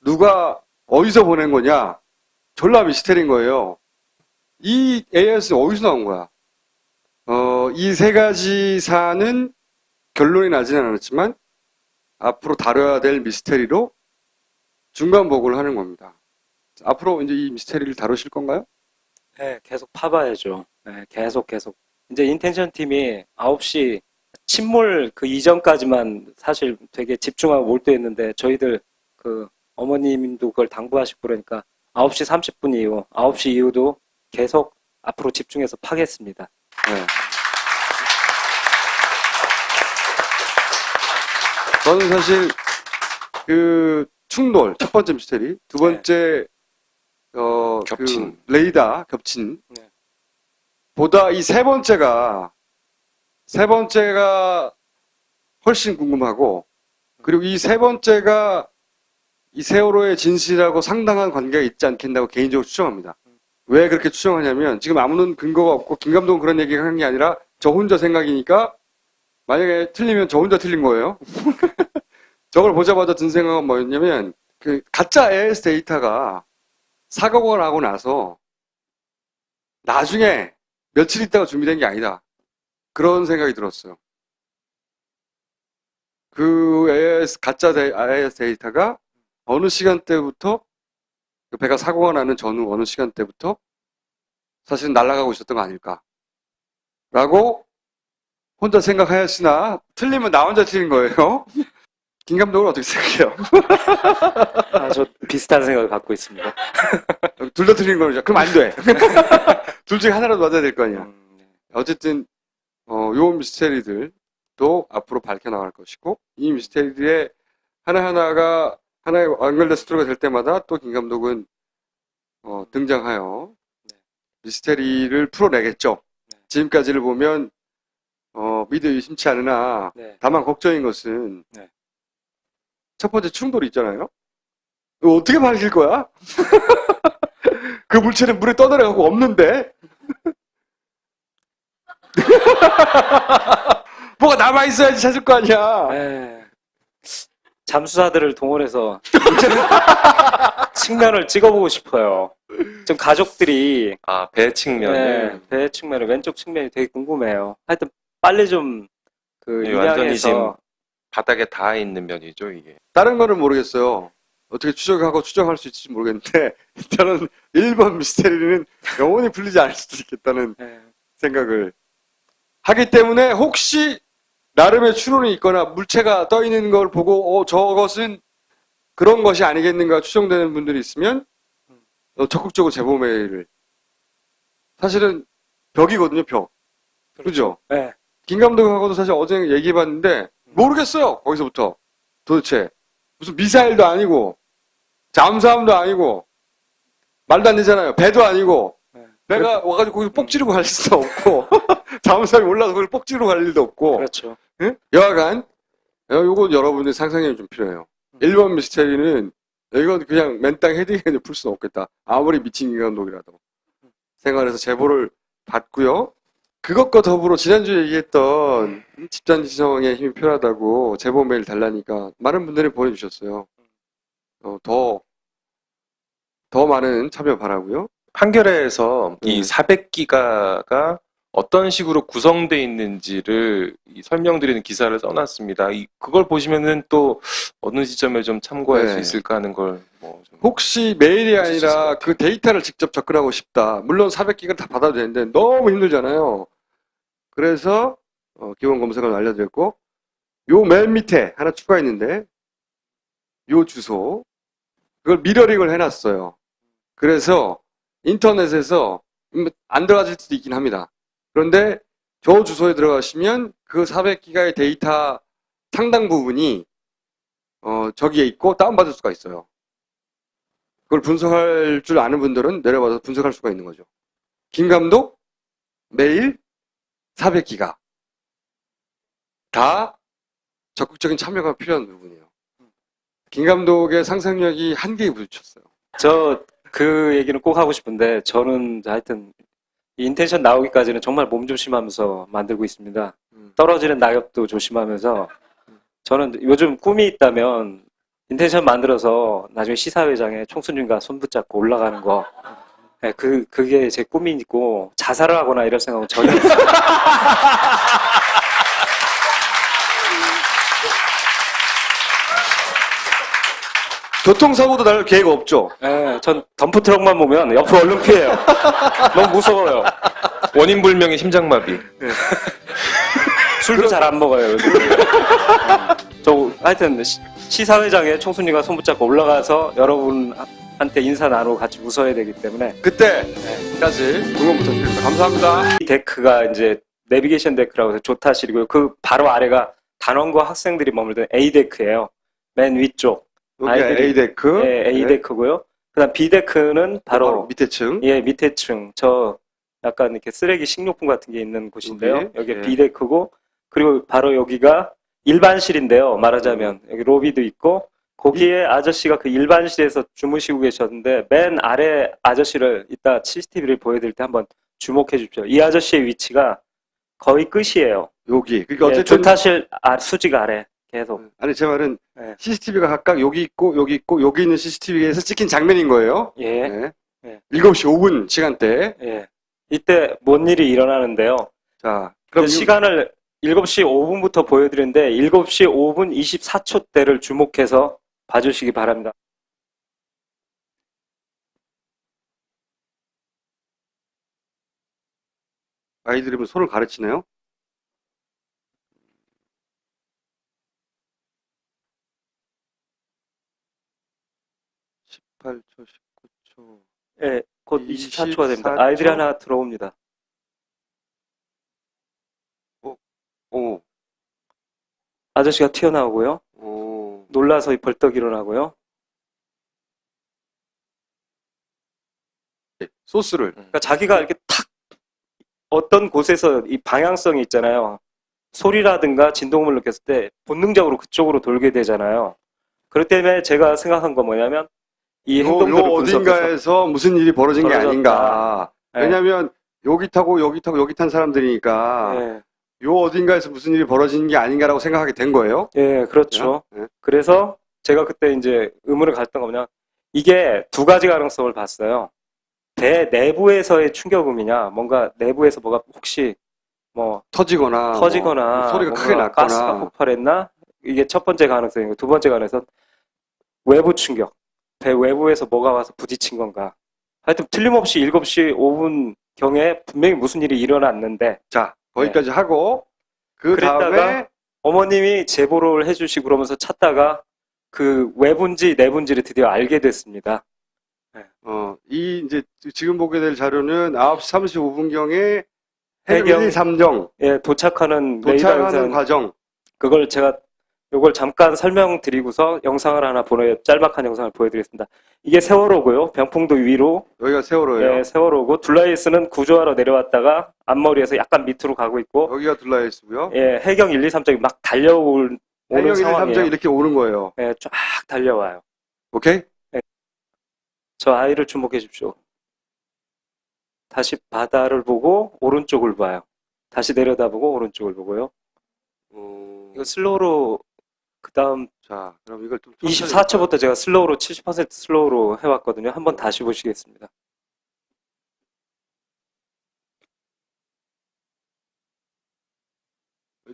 누가 어디서 보낸 거냐? 졸라 미스터리인 거예요. 이 AIS는 어디서 나온 거야? 이 세 가지 사안은 결론이 나지는 않았지만 앞으로 다뤄야 될 미스터리로 중간 보고를 하는 겁니다. 앞으로 이제 이 미스터리를 다루실 건가요? 네, 계속 파봐야죠. 네, 계속. 이제 인텐션 팀이 9시 침몰 그 이전까지만 사실 되게 집중하고 몰두했는데 저희들 그 어머님도 그걸 당부하시고 그러니까 9시 30분 이후, 9시 이후도 계속 앞으로 집중해서 파겠습니다. 네. 저는 사실 그 충돌 첫 번째 미스터리, 두 번째 겹친. 그 레이더 겹친 네. 보다 이 세 번째가 훨씬 궁금하고 그리고 이 세 번째가 이 세월호의 진실하고 상당한 관계가 있지 않겠다고 개인적으로 추정합니다. 왜 그렇게 추정하냐면 지금 아무런 근거가 없고 김 감독은 그런 얘기를 하는 게 아니라 저 혼자 생각이니까 만약에 틀리면 저 혼자 틀린 거예요. 저걸 보자마자 든 생각은 뭐였냐면 그 가짜 AIS 데이터가 사고가 나고 나서 나중에 며칠 있다가 준비된 게 아니다. 그런 생각이 들었어요. 그 AIS 가짜 AIS 데이터가 어느 시간대부터 그 배가 사고가 나는 전후 어느 시간대부터 사실은 날아가고 있었던 거 아닐까 라고 혼자 생각하였으나 틀리면 나 혼자 틀린 거예요. 김 감독은 어떻게 생각해요? 저 비슷한 생각을 갖고 있습니다. 둘 다 틀린 거죠. 그럼 안 돼. 둘 중에 하나라도 맞아야 될 거 아니야. 네. 어쨌든 요 미스테리들도 앞으로 밝혀나갈 것이고 이 미스테리들의 하나하나가 하나의 연결된 스토리가 될 때마다 또 김 감독은 등장하여 미스테리를 풀어내겠죠. 지금까지를 보면 믿어 의심치 않으나 네. 다만 걱정인 것은 네. 첫 번째 충돌이 있잖아요. 이거 어떻게 밝힐 거야? 그 물체는 물에 떠내려가고 없는데 뭐가 남아있어야지 찾을 거 아니야. 네. 잠수사들을 동원해서 측면을 찍어보고 싶어요. 좀 가족들이 배 측면을. 배 측면을 왼쪽 측면이 되게 궁금해요. 하여튼 빨리 좀 그 네, 완전히 지금 입양해서 바닥에 닿아 있는 면이죠, 이게. 다른 거는 모르겠어요. 어떻게 추정할 수 있을지 모르겠는데 일단은 1번 미스테리는 영원히 풀리지 않을 수도 있겠다는 네. 생각을 하기 때문에 혹시 나름의 추론이 있거나 물체가 떠 있는 걸 보고 저것은 그런 것이 아니겠는가 추정되는 분들이 있으면 적극적으로 제보 메일을 사실은 벽이거든요, 벽. 그죠? 네. 김 감독하고도 사실 어제 얘기해봤는데 모르겠어요. 거기서부터 도대체 무슨 미사일도 아니고 잠수함도 아니고 말도 안 되잖아요. 배도 아니고 네. 내가 와가지고 거기 뽁 지르고 갈 수도 없고 잠수함이 올라서 거기 뽁 지르고 갈 일도 없고 그렇죠. 응? 여하간 요거 여러분들 상상력이 좀 필요해요. 1번 미스테리는 이건 그냥 맨땅 헤딩에 풀 수는 없겠다. 아무리 미친 김 감독이라도 생활에서 제보를 받고요. 그것과 더불어 지난주에 얘기했던 집단 지성에 힘이 필요하다고 제보 메일 달라니까 많은 분들이 보내주셨어요. 더 많은 참여 바라고요. 판결에서 이 네. 400기가가 어떤 식으로 구성되어 있는지를 설명드리는 기사를 써놨습니다. 그걸 보시면은 또 어느 시점에 좀 참고할 네. 수 있을까 하는 걸 좀 혹시 메일이 보실 수 있을 것 아니라 같아요. 그 데이터를 직접 접근하고 싶다. 물론 400기가 다 받아도 되는데 너무 힘들잖아요. 그래서 기본 검색을 알려드렸고 요 맨 밑에 하나 추가했는데 요 주소 그걸 미러링을 해놨어요. 그래서 인터넷에서 안 들어가실 수도 있긴 합니다. 그런데 저 주소에 들어가시면 그 400기가의 데이터 상당 부분이 저기에 있고 다운받을 수가 있어요. 그걸 분석할 줄 아는 분들은 내려와서 분석할 수가 있는 거죠. 김 감독 매일 400기가 다 적극적인 참여가 필요한 부분이에요. 김 감독의 상상력이 한계에 부딪혔어요. 저 그 얘기는 꼭 하고 싶은데 저는 하여튼 이 인텐션 나오기까지는 정말 몸조심하면서 만들고 있습니다. 떨어지는 낙엽도 조심하면서 저는 요즘 꿈이 있다면 인텐션 만들어서 나중에 시사회장에 총수님과 손 붙잡고 올라가는 거 네, 그게 제 꿈이고 자살을 하거나 이럴 생각은 전혀 없어요. 교통사고도 날 계획 없죠? 네, 전 덤프트럭만 보면 옆으로 얼른 피해요. 너무 무서워요. 원인 불명의 심장마비. 술도 잘 안 먹어요. 요즘. 저 하여튼 시사회장에 총수님과 손 붙잡고 올라가서 여러분한테 인사 나누고 같이 웃어야 되기 때문에 그때까지 응원 부탁드립니다. 감사합니다. 이 데크가 이제 내비게이션 데크라고 해서 조타실이고요. 그 바로 아래가 단원고 학생들이 머물던 A 데크예요. 맨 위쪽. 여기가 아이들이- A데크. 예, A 데크고요. 그다음 B 데크는 바로 밑에 층. 예 밑에 층. 저 약간 이렇게 쓰레기 식료품 같은 게 있는 곳인데요. 여기? 여기 예. B 데크고 그리고 바로 여기가 일반실인데요. 말하자면 여기 로비도 있고 거기에 아저씨가 그 일반실에서 주무시고 계셨는데 맨 아래 아저씨를 이따 CCTV를 보여드릴 때 한번 주목해 주십시오. 이 아저씨의 위치가 거의 끝이에요. 여기. 그러니까 예, 어쨌든 조타실 수직 아래 계속. 아니 제 말은 네. CCTV가 각각 여기 있고 여기 있는 CCTV에서 찍힌 장면인 거예요. 예. 네. 예. 7시 5분 시간대. 예. 이때 뭔 일이 일어나는데요. 자, 그럼 시간을 7시 5분부터 보여드리는데 7시 5분 24초 때를 주목해서 봐주시기 바랍니다. 아이들이 뭐 손을 가르치네요. (18초) (19초) 예, 곧 24초가 됩니다. 24초. 아이들이 하나 들어옵니다. 오, 아저씨가 튀어나오고요. 오. 놀라서 벌떡 일어나고요. 소스를. 그러니까 자기가 이렇게 탁 어떤 곳에서 이 방향성이 있잖아요. 소리라든가 진동음을 느꼈을 때 본능적으로 그쪽으로 돌게 되잖아요. 그렇기 때문에 제가 생각한 건 뭐냐면 이 행동들을 분석해서 어딘가에서 무슨 일이 벌어진 게 벌어졌다. 아닌가. 네. 왜냐면 여기 타고 여기 탄 사람들이니까 예, 요 어딘가에서 무슨 일이 벌어진 게 아닌가라고 생각하게 된 거예요. 예, 그렇죠. 네. 그래서 제가 그때 이제 의문을 갔던 거냐, 이게 두 가지 가능성을 봤어요. 배 내부에서의 충격음이냐, 뭔가 내부에서 뭐가 혹시 뭐 터지거나 터지거나 뭐 소리가 뭔가 크게 가스가 났거나 폭발했나? 이게 첫 번째 가능성이고 두 번째 가능성은 외부 충격. 배 외부에서 뭐가 와서 부딪힌 건가? 하여튼 틀림없이 7시 5분 경에 분명히 무슨 일이 일어났는데 자 거기까지 하고 그 다음에 그랬다가 어머님이 제보를 해주시고 그러면서 찾다가 그 외부인지 내부인지를 드디어 알게 됐습니다. 이 이제 지금 보게 될 자료는 9시 35분경에 해경 해경 1, 2, 3정 예, 도착하는 레이더 도착하는 영상, 과정. 그걸 제가 요걸 잠깐 설명드리고서 영상을 하나 짤막한 영상을 보여드리겠습니다. 이게 세월호고요. 병풍도 위로 여기가 세월호예요. 예, 세월호고 둘라이스는 구조하러 내려왔다가 앞머리에서 약간 밑으로 가고 있고 여기가 둘라이스고요. 예, 해경 1, 2, 3정이 막 달려오는 해경 1, 2, 3정 상황이에요. 이렇게 오는 거예요. 예, 쫙 달려와요. 오케이? 저 아이를 주목해 주십시오. 다시 바다를 보고 오른쪽을 봐요. 다시 내려다보고 오른쪽을 보고요. 이거 슬로우로 그 다음 자, 그럼 이걸 좀 24초부터 제가 슬로우로 70% 슬로우로 해왔거든요. 한번 다시 보시겠습니다.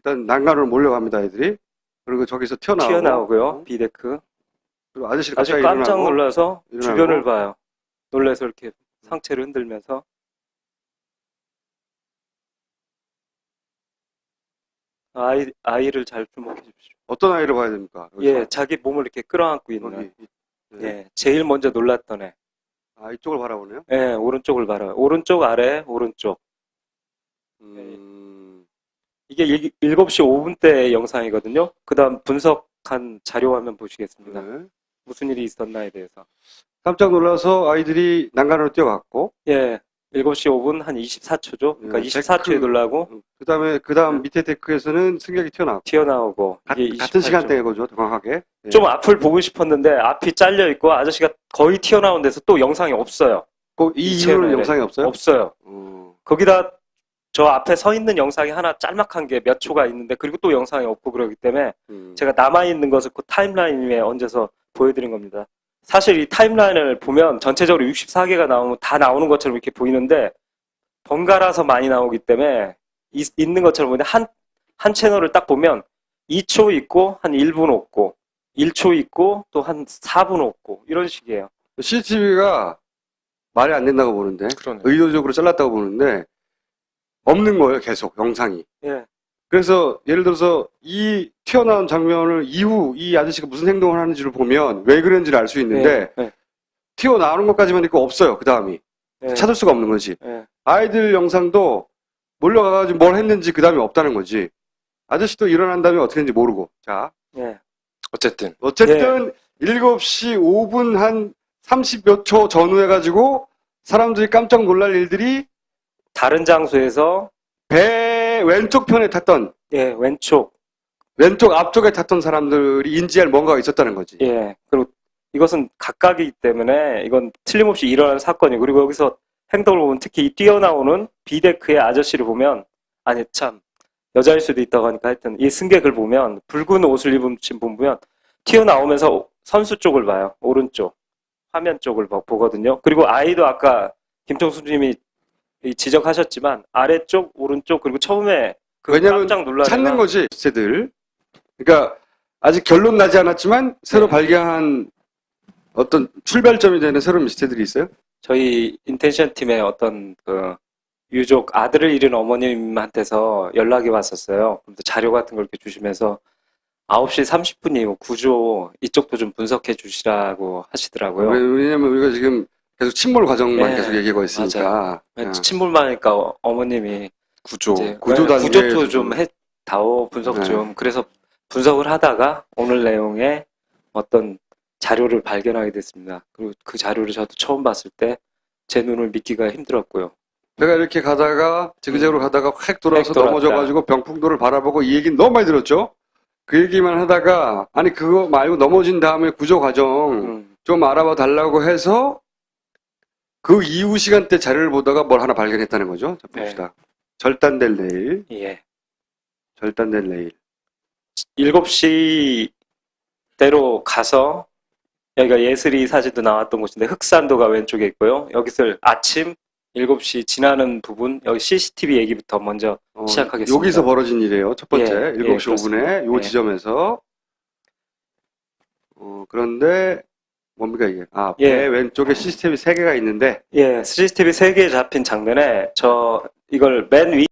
일단 난간으로 몰려갑니다, 애들이. 그리고 저기서 튀어나오고요. 비데크. 그리고 아저씨 아주 갑자기 깜짝 일어나고, 놀라서 일어나고. 주변을 봐요. 놀라서 이렇게 상체를 흔들면서 아이를 잘 주목해 주십시오. 어떤 아이를 봐야 됩니까? 여기서? 예, 자기 몸을 이렇게 끌어안고 있는. 여기. 네. 예, 제일 먼저 놀랐던 애. 아, 이쪽을 바라보네요. 예, 오른쪽을 봐요. 오른쪽 아래, 오른쪽. 이게 7시 5분 때 영상이거든요. 그 다음 분석한 자료 화면 보시겠습니다. 네. 무슨 무슨 일이 있었나에 대해서. 깜짝 놀라서 아이들이 난간으로 뛰어갔고, 예, 7시 5분 한 24초죠. 그러니까 예, 24초에 데크. 놀라고 그 다음 밑에 데크에서는 승객이 튀어나왔고, 튀어나오고. 이게 같은 28초. 시간대에 거죠, 정확하게. 예. 좀 앞을 보고 싶었는데 앞이 잘려 있고 아저씨가 거의 튀어나온 데서 또 영상이 없어요. 이 이 이후로는 채널에. 영상이 없어요? 없어요. 어. 거기다 저 앞에 서 있는 영상이 하나 짤막한 게 몇 초가 있는데 그리고 또 영상이 없고 그러기 때문에 제가 남아있는 것을 그 타임라인 위에 얹어서 보여드린 겁니다. 사실 이 타임라인을 보면 전체적으로 64개가 나오면 다 나오는 것처럼 이렇게 보이는데 번갈아서 많이 나오기 때문에 있는 것처럼 보이는데 한 채널을 딱 보면 2초 있고 한 1분 없고 1초 있고 또 한 4분 없고 이런 식이에요. CCTV가 말이 안 된다고 보는데, 그러네. 의도적으로 잘랐다고 보는데, 없는 거예요, 계속, 영상이. 예. 그래서, 예를 들어서, 이 튀어나온 장면을 이후 이 아저씨가 무슨 행동을 하는지를 보면 왜 그런지를 알 수 있는데, 예. 튀어나오는 것까지만 있고 없어요, 그 다음이. 예. 찾을 수가 없는 거지. 예. 아이들 영상도 몰려가가지고 뭘 했는지 그 다음에 없다는 거지. 아저씨도 일어난 다음에 어떻게 했는지 모르고. 자, 예. 어쨌든 어쨌든 7시 5분 한 30몇 초 전후 해가지고 사람들이 깜짝 놀랄 일들이 다른 장소에서 배 왼쪽 편에 탔던, 예, 왼쪽. 왼쪽 앞쪽에 탔던 사람들이 인지할 뭔가가 있었다는 거지. 예. 그리고 이것은 각각이기 때문에 이건 틀림없이 일어난 사건이고 그리고 여기서 행동을 보면 특히 이 뛰어나오는 비데크의 아저씨를 보면 아니 참 여자일 수도 있다고 하니까 하여튼 이 승객을 보면 붉은 옷을 입은 분 보면 튀어나오면서 선수 쪽을 봐요. 오른쪽 화면 쪽을 보거든요. 그리고 아이도 아까 김종수님이 지적하셨지만 아래쪽 오른쪽 그리고 처음에 그 왜냐면 깜짝 놀라는 찾는 거지, 쟤들. 그러니까 아직 결론 나지 않았지만 새로 네. 발견한 어떤 출발점이 되는 새로운 미스터리들이 있어요? 저희 인텐션 팀의 어떤 그 유족 아들을 잃은 어머님한테서 연락이 왔었어요. 그래서 자료 같은 걸 이렇게 주시면서 9시 30분이고 구조 이쪽도 좀 분석해 주시라고 하시더라고요. 왜냐면 우리가 지금 계속 침몰 과정만 예, 계속 얘기하고 있으니까. 예. 침몰만 하니까 어머님이 구조. 이제 구조 단계에서 구조도 좀 해다오 분석 네. 좀. 그래서 분석을 하다가 오늘 내용에 어떤 자료를 발견하게 됐습니다. 그리고 그 자료를 저도 처음 봤을 때 제 눈을 믿기가 힘들었고요. 내가 이렇게 가다가 지그재그로 가다가 획 돌아서 획 돌았다. 넘어져가지고 병풍도를 바라보고 이 얘기는 너무 많이 들었죠? 그 얘기만 하다가 아니 그거 말고 넘어진 다음에 구조 과정 좀 알아봐 달라고 해서 그 이후 시간대 자료를 보다가 뭘 하나 발견했다는 거죠. 자, 봅시다. 절단될 레일, 예. 절단될 레일. 7시대로 가서 여기가 예슬이 사진도 나왔던 곳인데 흑산도가 왼쪽에 있고요. 여기서 아침 7시 지나는 부분 여기 CCTV 얘기부터 먼저 시작하겠습니다. 여기서 벌어진 일이에요. 첫 번째, 예, 7시 그렇습니다. 5분에 요 예. 지점에서. 그런데 뭡니까 이게? 아, 예. 배 왼쪽에 CCTV 3개가 있는데 예, CCTV 3개 잡힌 장면에 이걸 맨 위